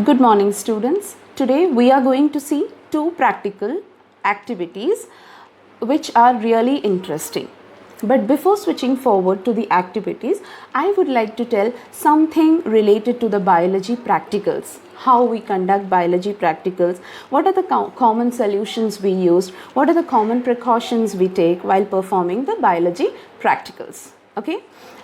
Good morning, students. Today we are going to see two practical activities which are really interesting. But before switching forward to the activities, I would like to tell something related to the biology practicals. How we conduct biology practicals, what are the common solutions we use, what are the common precautions we take while performing the biology practicals. Okay,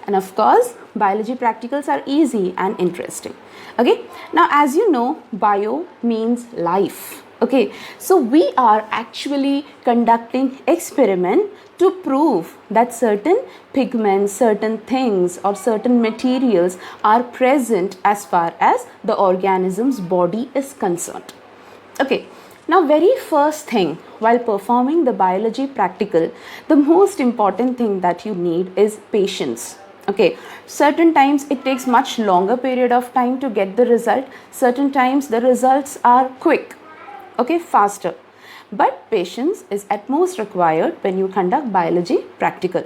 and of course biology practicals are easy and interesting. Okay, now as you know, bio means life. Okay, so we are actually conducting experiment to prove that certain pigments, certain things or certain materials are present as far as the organism's body is concerned. Okay, now very first thing while performing the biology practical, the most important thing that you need is patience. Okay, certain times it takes much longer period of time to get the result, certain times the results are quick, okay, faster. But patience is at most required when you conduct biology practical.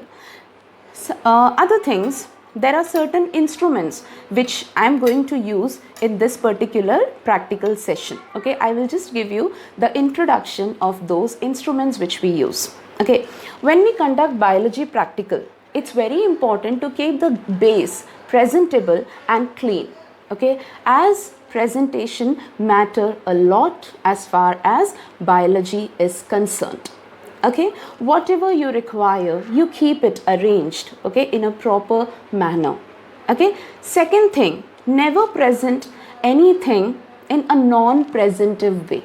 Other things, there are certain instruments which I am going to use in this particular practical session. Okay, I will just give you the introduction of those instruments which we use. Okay, when we conduct biology practical, it's very important to keep the base presentable and clean. Okay, as presentation matter a lot as far as biology is concerned. Okay, whatever you require, you keep it arranged, okay, in a proper manner. Okay, second thing, never present anything in a non-presentive way.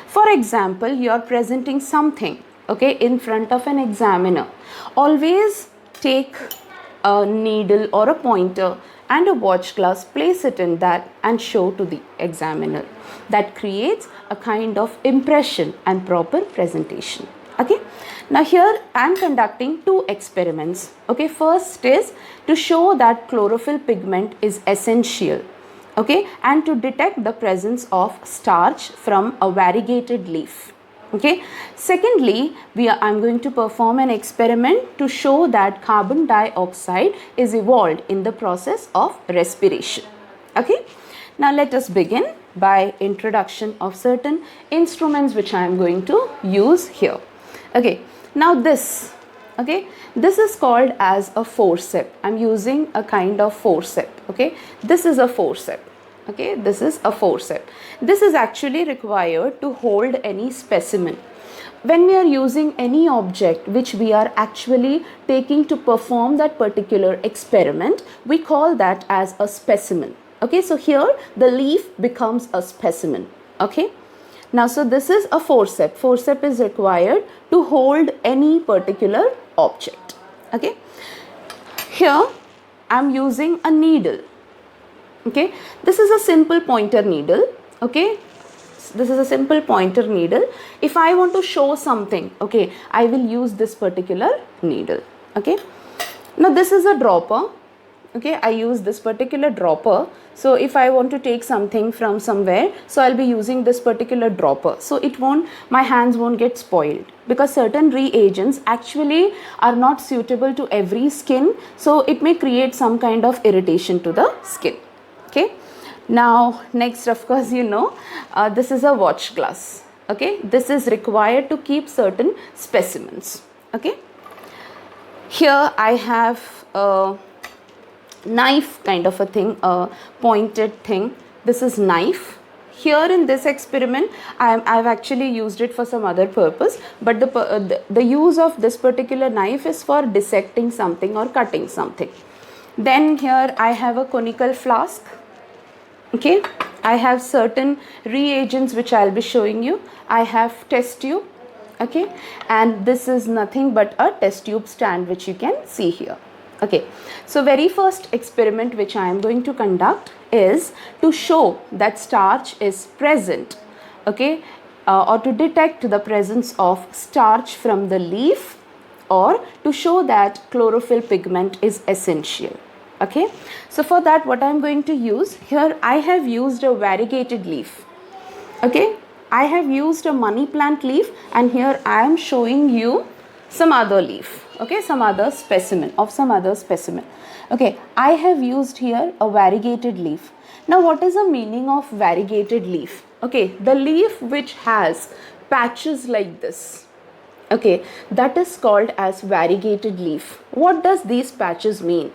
For example, you are presenting something, okay, in front of an examiner. Always take a needle or a pointer and a watch glass, place it in that and show to the examiner. That creates a kind of impression and proper presentation. Okay, now here I am conducting two experiments. Okay, first is to show that chlorophyll pigment is essential, okay, and to detect the presence of starch from a variegated leaf. Okay, secondly, I'm going to perform an experiment to show that carbon dioxide is evolved in the process of respiration. Okay, now let us begin by introduction of certain instruments which I am going to use here. Okay, now this, okay, this is called as a forceps. I'm using a kind of forceps. Okay, this is a forceps. Okay, this is a forceps. This is actually required to hold any specimen. When we are using any object which we are actually taking to perform that particular experiment, we call that as a specimen. Okay, so here the leaf becomes a specimen. Okay, now so this is a forceps. Forceps is required to hold any particular object. Okay, here I am using a needle. Okay, this is a simple pointer needle. Okay, this is a simple pointer needle. If I want to show something, okay, I will use this particular needle. Okay, now this is a dropper. Okay, I use this particular dropper. So if I want to take something from somewhere, so I'll be using this particular dropper. So it won't, my hands won't get spoiled, because certain reagents actually are not suitable to every skin. So it may create some kind of irritation to the skin. Okay, now next, of course, you know, this is a watch glass. Okay, this is required to keep certain specimens. Okay, here I have a knife kind of a thing, a pointed thing. This is knife. Here in this experiment, I've actually used it for some other purpose, but the use of this particular knife is for dissecting something or cutting something. Then here I have a conical flask. Okay, I have certain reagents which I'll be showing you. I have test tube. Okay, and this is nothing but a test tube stand which you can see here. Okay, so very first experiment which I am going to conduct is to show that starch is present, okay, or to detect the presence of starch from the leaf, or to show that chlorophyll pigment is essential. Okay, so for that what I am going to use, here I have used a variegated leaf. Okay, I have used a money plant leaf, and here I am showing you some other leaf. Okay, some other specimen. Okay, I have used here a variegated leaf. Now what is the meaning of variegated leaf? Okay, the leaf which has patches like this, okay, that is called as variegated leaf. What does these patches mean?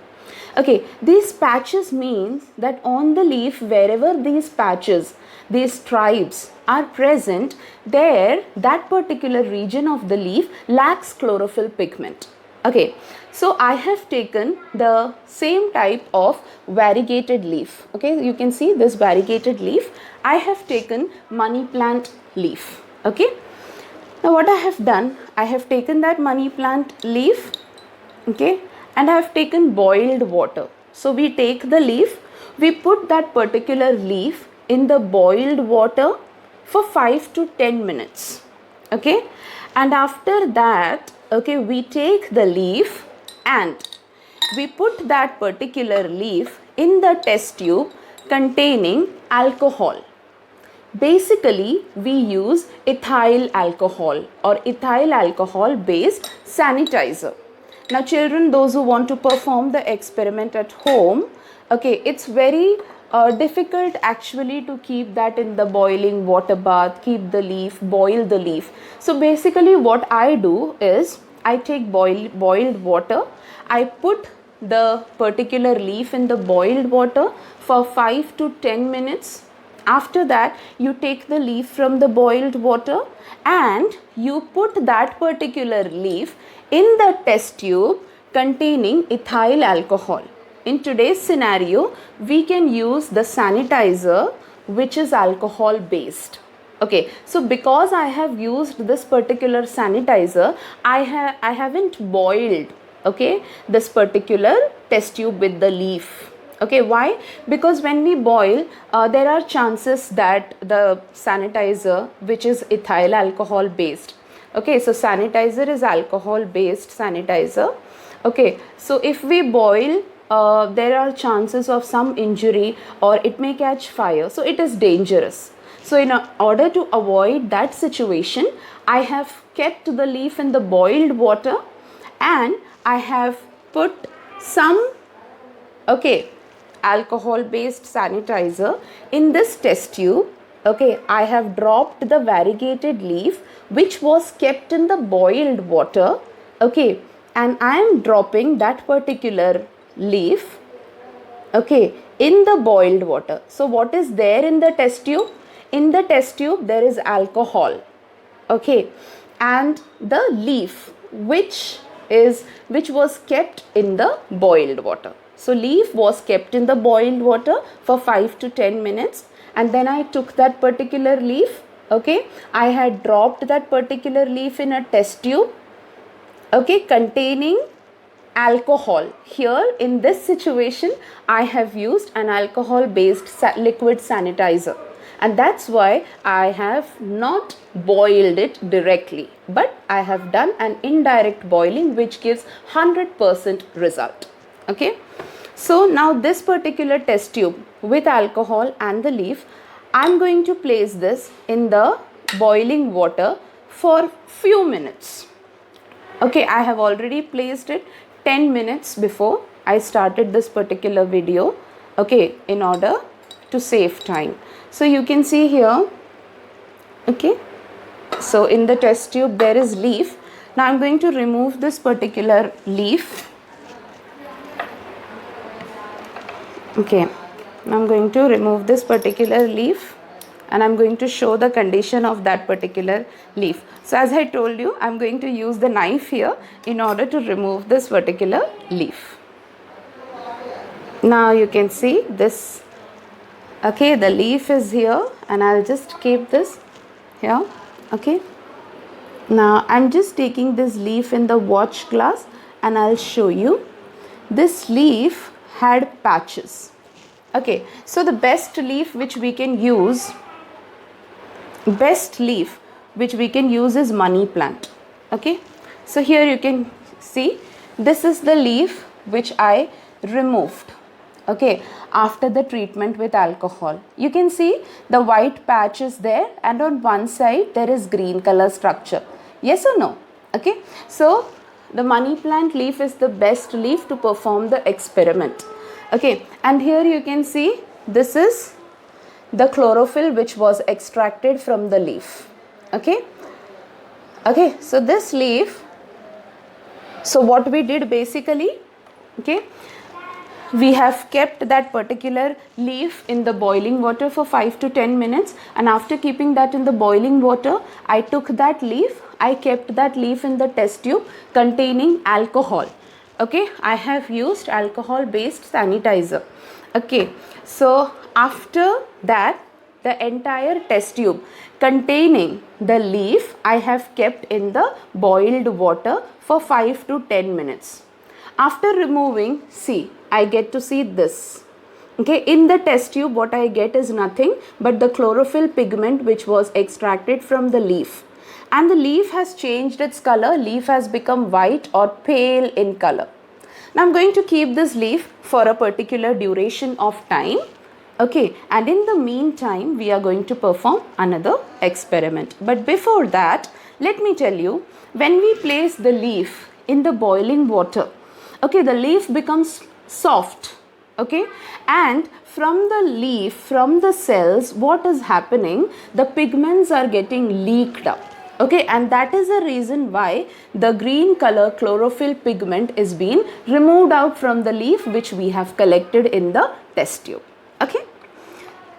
Okay, these patches means that on the leaf, wherever these patches, these stripes are present, there that particular region of the leaf lacks chlorophyll pigment. Okay, so I have taken the same type of variegated leaf. Okay, you can see this variegated leaf. I have taken money plant leaf. Okay, now what I have done, I have taken that money plant leaf, okay, and I have taken boiled water. So we take the leaf, we put that particular leaf in the boiled water for 5 to 10 minutes, okay, and after that, okay, we take the leaf and we put that particular leaf in the test tube containing alcohol. Basically, we use ethyl alcohol or ethyl alcohol based sanitizer. Now children, those who want to perform the experiment at home, okay, it's very difficult actually to keep that in the boiling water bath, keep the leaf, boil the leaf. So basically what I do is, I take boiled water, I put the particular leaf in the boiled water for 5 to 10 minutes. After that, you take the leaf from the boiled water and you put that particular leaf in the test tube containing ethyl alcohol. In today's scenario, we can use the sanitizer which is alcohol based. Okay, so because I have used this particular sanitizer, I haven't boiled, okay, this particular test tube with the leaf. Okay, why? Because when we boil, there are chances that the sanitizer, which is ethyl alcohol based, okay, so sanitizer is alcohol based sanitizer. Okay, so if we boil, there are chances of some injury or it may catch fire, so it is dangerous. So in order to avoid that situation, I have kept the leaf in the boiled water and I have put some, okay, alcohol based sanitizer in this test tube. Okay, I have dropped the variegated leaf which was kept in the boiled water, okay, and I am dropping that particular leaf, okay, in the boiled water. So what is there in the test tube? In the test tube there is alcohol, okay, and the leaf which was kept in the boiled water. So leaf was kept in the boiled water for 5 to 10 minutes and then I took that particular leaf, okay, I had dropped that particular leaf in a test tube, okay, containing alcohol. Here in this situation, I have used an alcohol based liquid sanitizer, and that's why I have not boiled it directly, but I have done an indirect boiling which gives 100% result. Okay, so now this particular test tube with alcohol and the leaf, I am going to place this in the boiling water for few minutes. Okay, I have already placed it 10 minutes before I started this particular video, okay, in order to save time. So you can see here, okay, so in the test tube there is leaf. Now I'm going to remove this particular leaf. Okay, now I'm going to remove this particular leaf and I'm going to show the condition of that particular leaf. So as I told you, I'm going to use the knife here in order to remove this particular leaf. Now you can see this, okay, the leaf is here and I'll just keep this here, okay. Now I'm just taking this leaf in the watch glass and I'll show you. This leaf had patches, okay. So the best leaf which we can use, is money plant, okay. So here you can see this is the leaf which I removed, okay, after the treatment with alcohol. You can see the white patch is there and on one side there is green color structure. Yes or no? Okay, so the money plant leaf is the best leaf to perform the experiment, okay. And here you can see this is the chlorophyll which was extracted from the leaf. Okay. Okay, so this leaf, so what we did basically, okay, we have kept that particular leaf in the boiling water for 5 to 10 minutes, and after keeping that in the boiling water, I took that leaf, I kept that leaf in the test tube containing alcohol. Okay, I have used alcohol based sanitizer. Okay, so after that, the entire test tube containing the leaf I have kept in the boiled water for 5 to 10 minutes. After removing, see, I get to see this. Okay, in the test tube what I get is nothing but the chlorophyll pigment which was extracted from the leaf. And the leaf has changed its color, leaf has become white or pale in color. Now I'm going to keep this leaf for a particular duration of time. Okay, and in the meantime, we are going to perform another experiment. But before that, let me tell you, when we place the leaf in the boiling water, okay, the leaf becomes soft, okay, and from the leaf, from the cells, what is happening? The pigments are getting leaked up. Okay, and that is the reason why the green color chlorophyll pigment is being removed out from the leaf which we have collected in the test tube. Okay,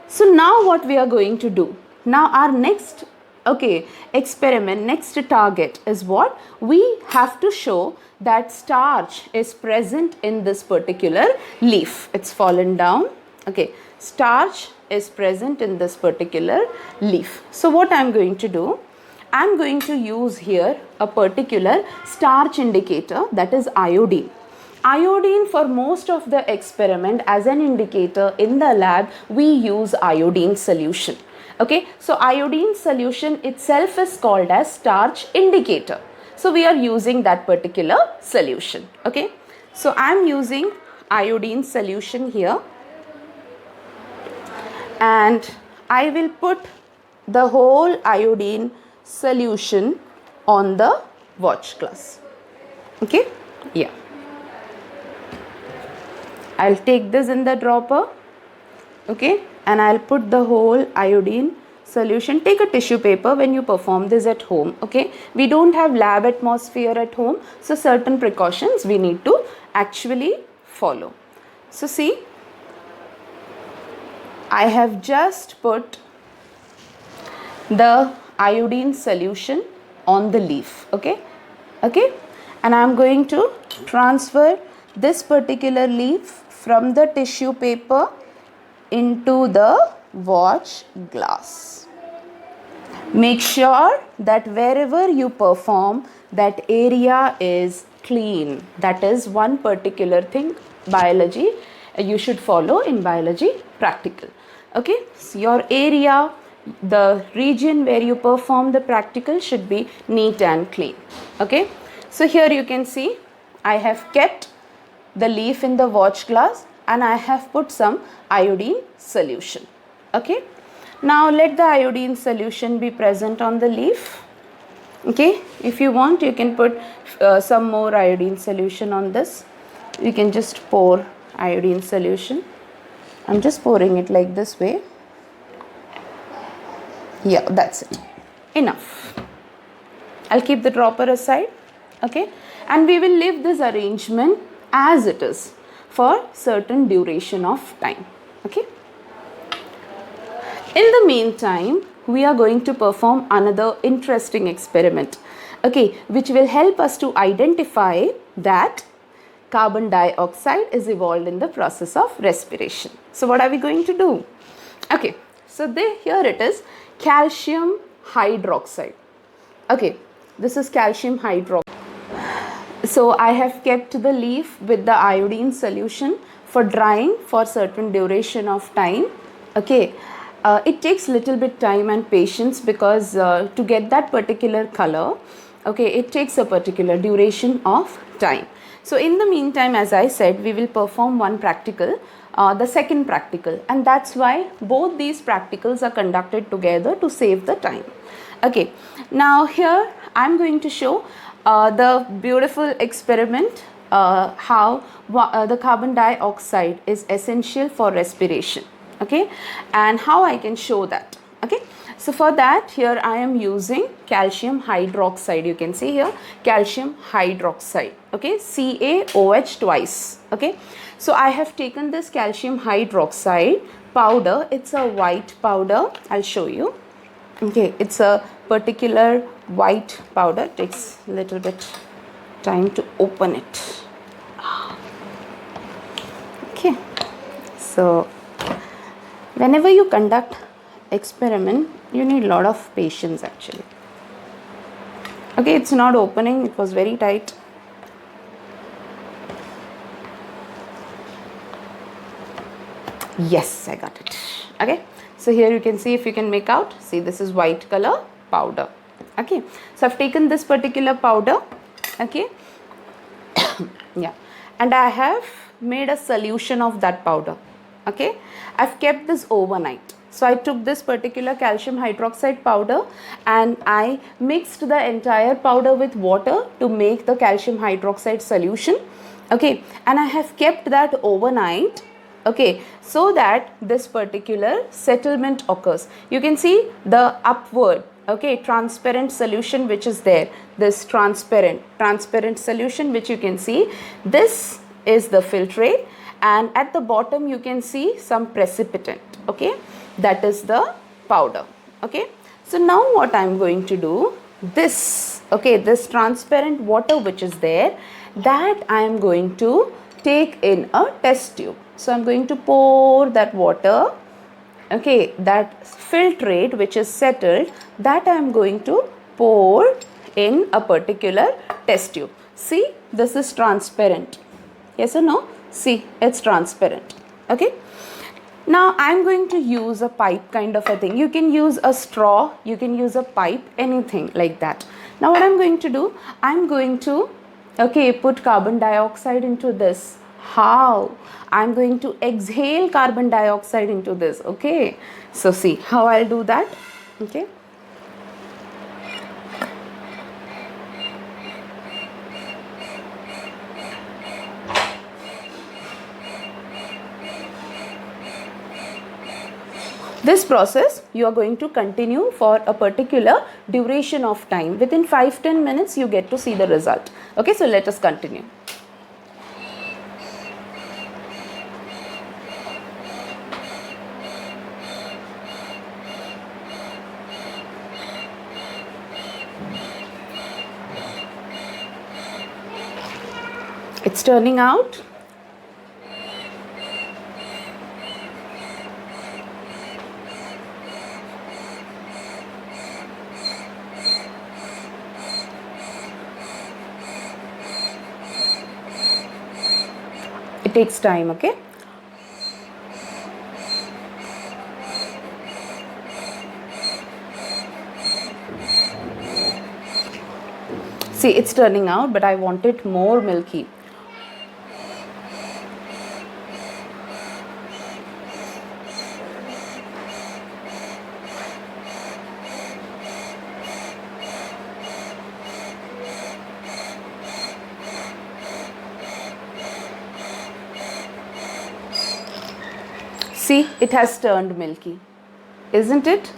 so now what we are going to do? Now our next experiment, next target is what? We have to show that starch is present in this particular leaf. It's fallen down. Okay, starch is present in this particular leaf. So what I am going to do? I am going to use here a particular starch indicator, that is iodine. Iodine, for most of the experiment as an indicator in the lab, we use iodine solution. Okay, so iodine solution itself is called as starch indicator. So we are using that particular solution. Okay, so I am using iodine solution here, and I will put the whole iodine solution on the watch glass. Okay, yeah, I'll take this in the dropper. Okay, and I'll put the whole iodine solution. Take a tissue paper when you perform this at home. Okay, we don't have lab atmosphere at home, so certain precautions we need to actually follow. So see, I have just put the iodine solution on the leaf. Okay, okay, and I am going to transfer this particular leaf from the tissue paper into the watch glass. Make sure that wherever you perform, that area is clean. That is one particular thing biology you should follow in biology practical. Okay, so your area, the region where you perform the practical should be neat and clean. Okay, so here you can see I have kept the leaf in the watch glass and I have put some iodine solution. Okay, now let the iodine solution be present on the leaf. Okay, if you want, you can put some more iodine solution on this. You can just pour iodine solution. I'm just pouring it like this way. Yeah, that's it. Enough. I'll keep the dropper aside. Okay, and we will leave this arrangement as it is for certain duration of time. Okay. In the meantime, we are going to perform another interesting experiment. Okay, which will help us to identify that carbon dioxide is evolved in the process of respiration. So what are we going to do? Okay, so here it is, calcium hydroxide. Okay, this is calcium hydroxide. So I have kept the leaf with the iodine solution for drying for certain duration of time. Okay, it takes little bit time and patience because to get that particular color, okay, it takes a particular duration of time. So in the meantime, as I said, we will perform one practical, the second practical, and that's why both these practicals are conducted together to save the time. Okay, now here I'm going to show the beautiful experiment, how the carbon dioxide is essential for respiration. Okay, and how I can show that? Okay, so for that, here I am using calcium hydroxide. You can see here calcium hydroxide. Okay, CaOH twice. Okay, so I have taken this calcium hydroxide powder. It's a white powder. I'll show you. Okay, it's a particular white powder. Takes a little bit time to open it. Okay, so whenever you conduct experiment, you need a lot of patience actually. Okay, it's not opening, it was very tight. Yes, I got it. Okay, so here you can see, if you can make out, see this is white color powder. Okay, so I've taken this particular powder. Okay, yeah, and I have made a solution of that powder. Okay, I've kept this overnight. So I took this particular calcium hydroxide powder and I mixed the entire powder with water to make the calcium hydroxide solution. Okay, and I have kept that overnight. Okay, so that this particular settlement occurs. You can see the upward, okay, transparent solution which is there. This transparent solution which you can see. This is the filtrate, and at the bottom you can see some precipitant. Okay, that is the powder. Okay, so now what I am going to do, this, okay, this transparent water which is there, that I am going to take in a test tube. So I am going to pour that water, okay, that filtrate which is settled, that I am going to pour in a particular test tube. See, this is transparent. Yes or no? See, it's transparent. Okay. Now I am going to use a pipe kind of a thing. You can use a straw, you can use a pipe, anything like that. Now what I am going to do, I am going to, okay, put carbon dioxide into this. How? I am going to exhale carbon dioxide into this. Okay, so see how I'll do that. Okay, this process you are going to continue for a particular duration of time. Within 5-10 minutes you get to see the result. Okay, so let us continue. It's turning out. It takes time, okay? See, it's turning out, but I want it more milky. See, it has turned milky, isn't it?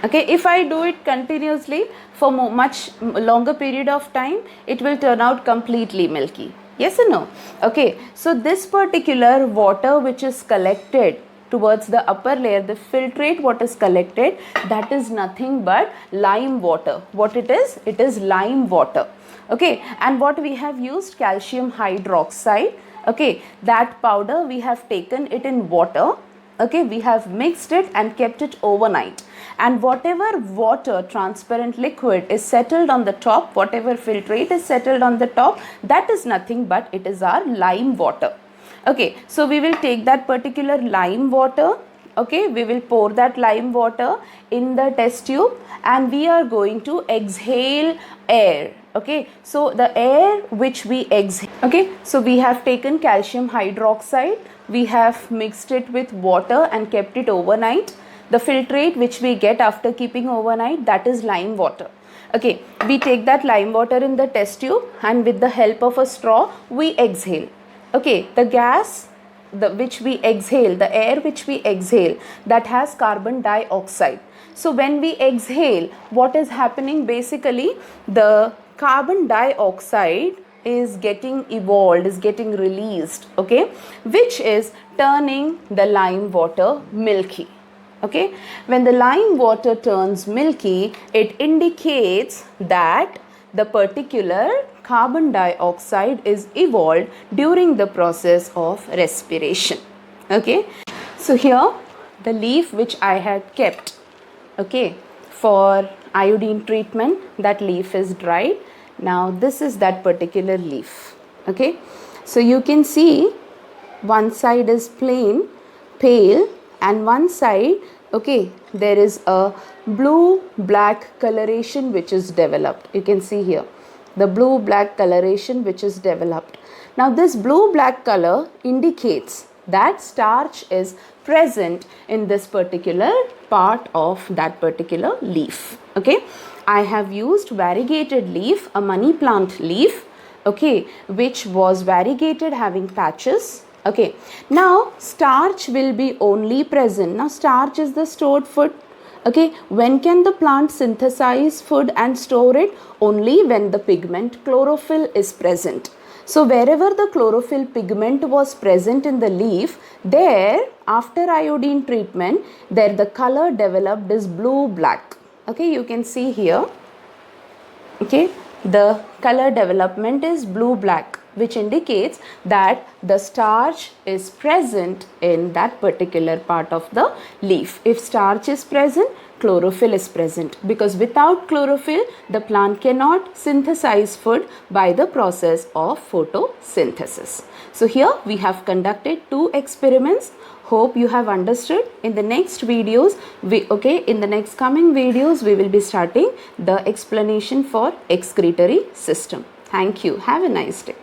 Okay, if I do it continuously for much longer period of time, it will turn out completely milky. Yes or no? Okay, so this particular water which is collected towards the upper layer, the filtrate what is collected, that is nothing but lime water. What it is? It is lime water. Okay, and what we have used, calcium hydroxide. Okay, that powder we have taken it in water. Okay, we have mixed it and kept it overnight, and whatever water, transparent liquid is settled on the top, whatever filtrate is settled on the top, that is nothing but it is our lime water. Okay, so we will take that particular lime water. Okay, we will pour that lime water in the test tube and we are going to exhale air. Okay, so the air which we exhale. Okay, so we have taken calcium hydroxide, we have mixed it with water and kept it overnight. The filtrate which we get after keeping overnight, that is lime water. Okay, we take that lime water in the test tube and with the help of a straw we exhale. Okay, the gas which we exhale, the air which we exhale, that has carbon dioxide. So when we exhale, what is happening? Basically, the carbon dioxide is getting evolved, is getting released, okay, which is turning the lime water milky. Okay, when the lime water turns milky, it indicates that the particular carbon dioxide is evolved during the process of respiration. Okay, so here the leaf which I had kept, okay, for iodine treatment, that leaf is dried. Now this is that particular leaf. Okay, so you can see one side is plain, pale, and one side, okay, there is a blue black coloration which is developed. You can see here the blue black coloration which is developed. Now this blue black color indicates that starch is present in this particular part of that particular leaf. Okay, I have used variegated leaf, a money plant leaf, okay, which was variegated having patches. Okay, now starch will be only present. Now starch is the stored food. Okay, when can the plant synthesize food and store it? Only when the pigment chlorophyll is present. So wherever the chlorophyll pigment was present in the leaf, there after iodine treatment, there the color developed is blue black. Okay, you can see here. Okay, the color development is blue black, which indicates that the starch is present in that particular part of the leaf. If starch is present, chlorophyll is present, because without chlorophyll the plant cannot synthesize food by the process of photosynthesis. So here we have conducted 2 experiments. Hope you have understood. In the next videos, in the next coming videos, we will be starting the explanation for excretory system. Thank you. Have a nice day.